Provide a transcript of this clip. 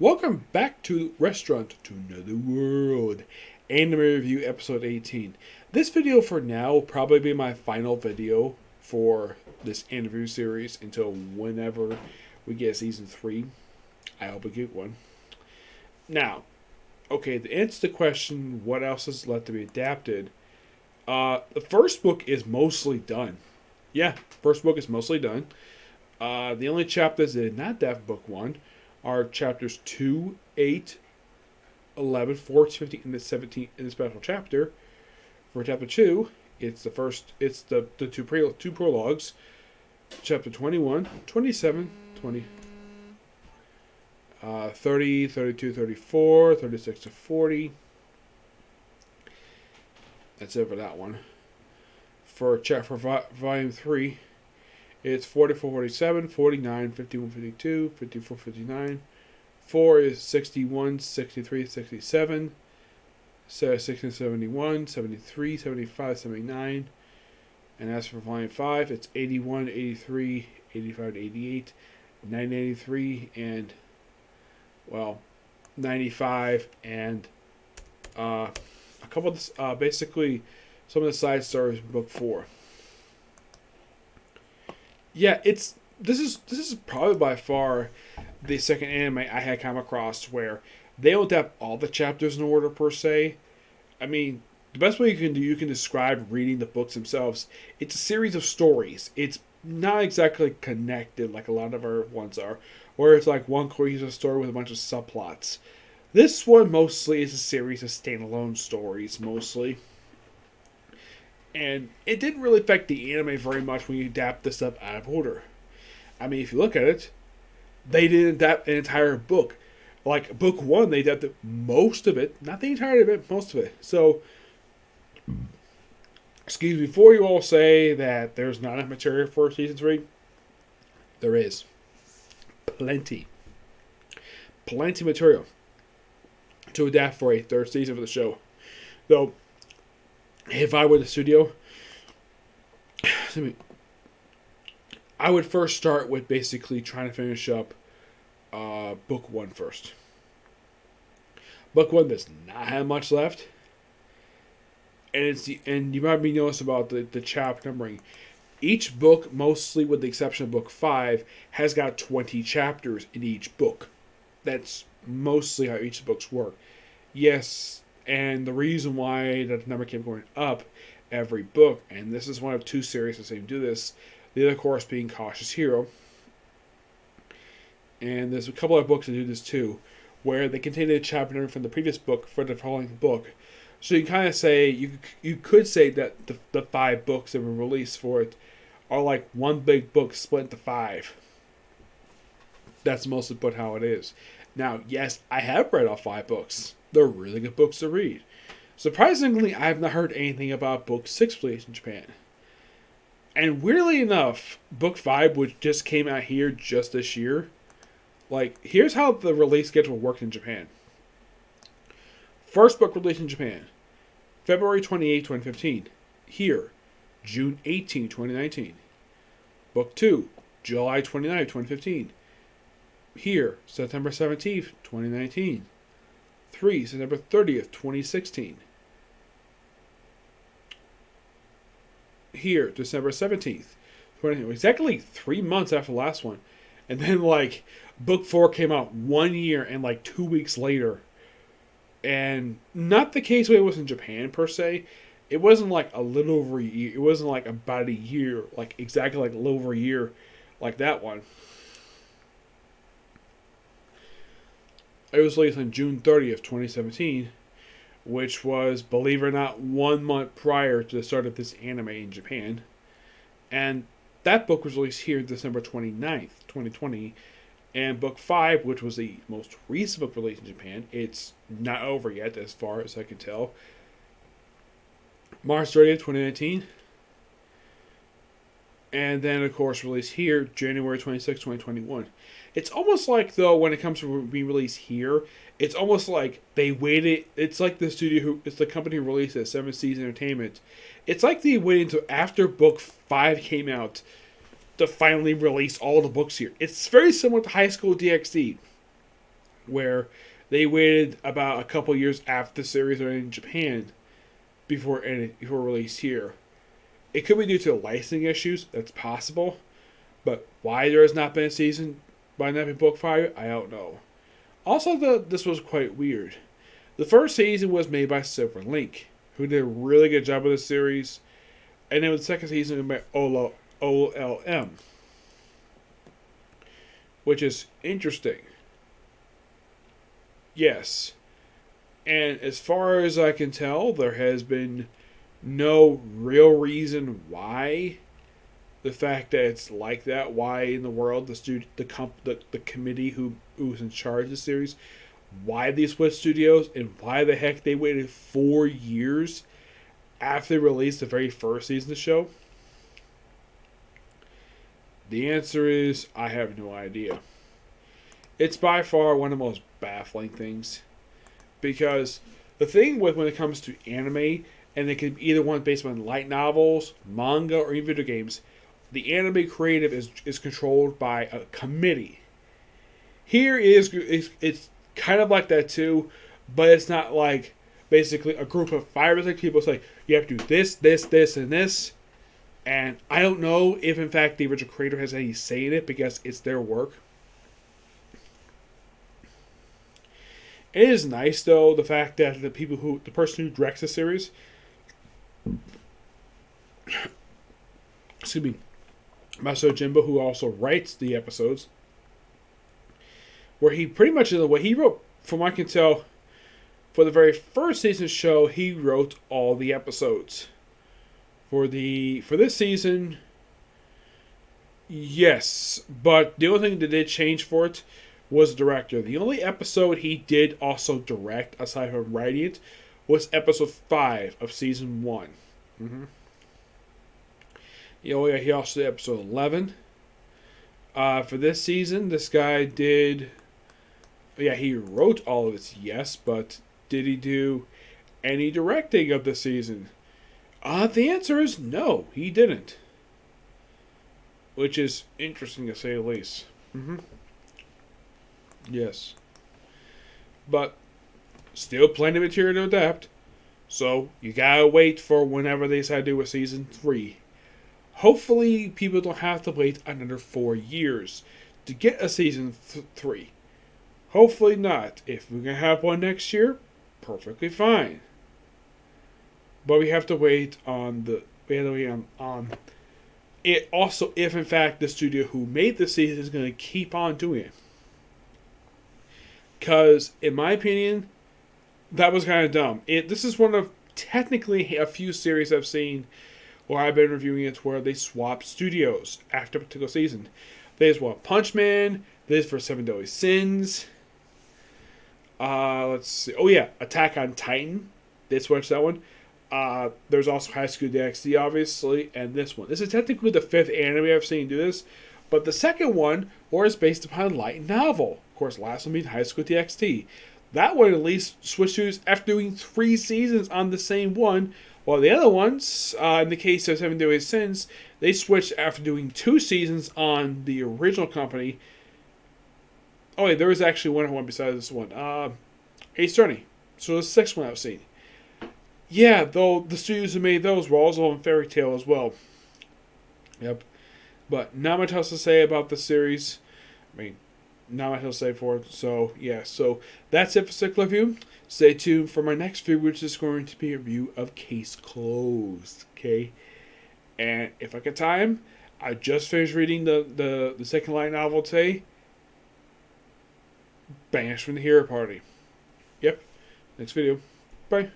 Welcome back to Restaurant to Another World, Anime Review Episode 18. This video for now will probably be my final video for this interview series until whenever we get Season 3. I hope we get one. Now, okay, to answer the question, what else is left to be adapted? The first book is mostly done. Yeah, first book is mostly done. The only chapters that did not adapt book 1 are chapters 2, 8, 11, 14, 15, and the 17 in the special chapter. For chapter 2, it's the two prologues. Chapter 21, 27, 20, 30, 32, 34, 36 to 40. That's it for that one. For volume 3, it's 44, 47, 49, 51, 52, 54, 59. 4 is 61, 63, 67. 60, 71, 73, 75, 79. And as for volume 5, it's 81, 83, 85 to 88, 983, and, 95, and a couple of, basically, some of the side stories in book 4. Yeah, this is probably by far the second anime I had come across where they don't have all the chapters in order per se. I mean, the best way you can describe reading the books themselves, it's a series of stories. It's not exactly connected like a lot of our ones are, where it's like one cohesive story with a bunch of subplots. This one mostly is a series of standalone stories, mostly. And it didn't really affect the anime very much when you adapt this stuff out of order. I mean, if you look at it, they didn't adapt an entire book. Like, book 1, they adapted most of it. Not the entirety of it, most of it. So, excuse me, before you all say that there's not enough material for Season 3, there is. Plenty. Plenty of material to adapt for a third season of the show. Though, if I were the studio, I would first start with basically trying to finish up book 1 first. Book 1 does not have much left, and you might be noticed about the chapter numbering. Each book, mostly with the exception of book 5, has got 20 chapters in each book. That's mostly how each of the books work. Yes. And the reason why that number kept going up every book, and this is one of 2 series that seem to do this, the other, of course, being Cautious Hero. And there's a couple of books that do this too, where they contain the chapter number from the previous book for the following book. So you kind of say, you could say that the 5 books that were released for it are like one big book split into 5. That's mostly put how it is. Now, yes, I have read all 5 books. They're really good books to read. Surprisingly, I have not heard anything about book 6 released in Japan. And weirdly enough, book 5, which just came out here just this year, here's how the release schedule worked in Japan. First book released in Japan, February 28, 2015. Here, June 18, 2019. Book 2, July 29, 2015. Here, September 17th, 2019. 3, September 30th, 2016. Here, December 17th, 2019. Exactly 3 months after the last one. And then, book 4 came out 1 year and, 2 weeks later. And not the case way it was in Japan, per se. It wasn't, a little over a year. It wasn't, about a year. Exactly, a little over a year like that one. It was released on June 30th, 2017, which was, believe it or not, 1 month prior to the start of this anime in Japan. And that book was released here December 29th, 2020. And book 5, which was the most recent book released in Japan, it's not over yet as far as I can tell. March 30th, 2019. And then, of course, released here January 26th, 2021. It's almost like, though, when it comes to being released here, it's almost like they waited. It's like it's the company who released it, 7 Seas Entertainment. It's like they waited until after book 5 came out to finally release all the books here. It's very similar to High School DxD. where they waited about a couple years after the series ran in Japan before release here. It could be due to licensing issues. That's possible. But why there has not been a season by not being book fire, I don't know. Also, this was quite weird. The first season was made by Silver Link, who did a really good job with the series. And then the second season was by OLM, which is interesting. Yes. And as far as I can tell, there has been no real reason why. The fact that it's like that, why in the world the committee who's in charge of the series, why they switched studios, and why the heck they waited 4 years after they released the very first season of the show? The answer is, I have no idea. It's by far one of the most baffling things. Because the thing with when it comes to anime, and it can be either one based on light novels, manga, or even video games, the anime creative is controlled by a committee. Here it's kind of like that too, but it's not like basically a group of 5 or 6 people say, you have to do this, this, this, and this. And I don't know if in fact the original creator has any say in it because it's their work. It is nice though, the fact that the person who directs the series, excuse me, Masato Jimbo, who also writes the episodes, where he pretty much, in the way he wrote, from what I can tell, for the very first season show, he wrote all the episodes. For this season, yes, but the only thing that did change for it was the director. The only episode he did also direct, aside from writing it, was episode 5 of season 1. Mm-hmm. He also did episode 11. For this season, this guy did... Yeah, he wrote all of it, yes, but did he do any directing of the season? The answer is no, he didn't. Which is interesting to say the least. Mm-hmm. Yes. But still plenty of material to adapt. So you gotta wait for whenever they decide to do a season 3. Hopefully people don't have to wait another 4 years to get a season 3. Hopefully not. If we're going to have one next year, perfectly fine. But we have to wait on it also, if in fact the studio who made the season is going to keep on doing it. Because, in my opinion, that was kind of dumb. This is one of technically a few series I've seen where I've been reviewing it where they swap studios after a particular season. They swapped Punch Man. This for 7 Deadly Sins. Let's see. Oh yeah, Attack on Titan. They switched that one. There's also High School DxD, obviously, and this one. This is technically the 5th anime I've seen do this, but the second one was based upon a light novel. Of course, last one being High School DxD. That one at least switched studios after doing 3 seasons on the same one, while the other ones, in the case of 7 Deadly Sins, they switched after doing 2 seasons on the original company. Oh wait, there was actually one besides this one. Ace Attorney. So the 6th one I've seen. Yeah, though the studios who made those were also on Fairy Tail as well. Yep. But not much else to say about the series. I mean, not much else to say for it. So, yeah. So, that's it for Cycle Review. Stay tuned for my next video, which is going to be a review of Case Closed. Okay? And if I get time, I just finished reading the second light novel today. Banished from the Hero Party. Yep. Next video. Bye.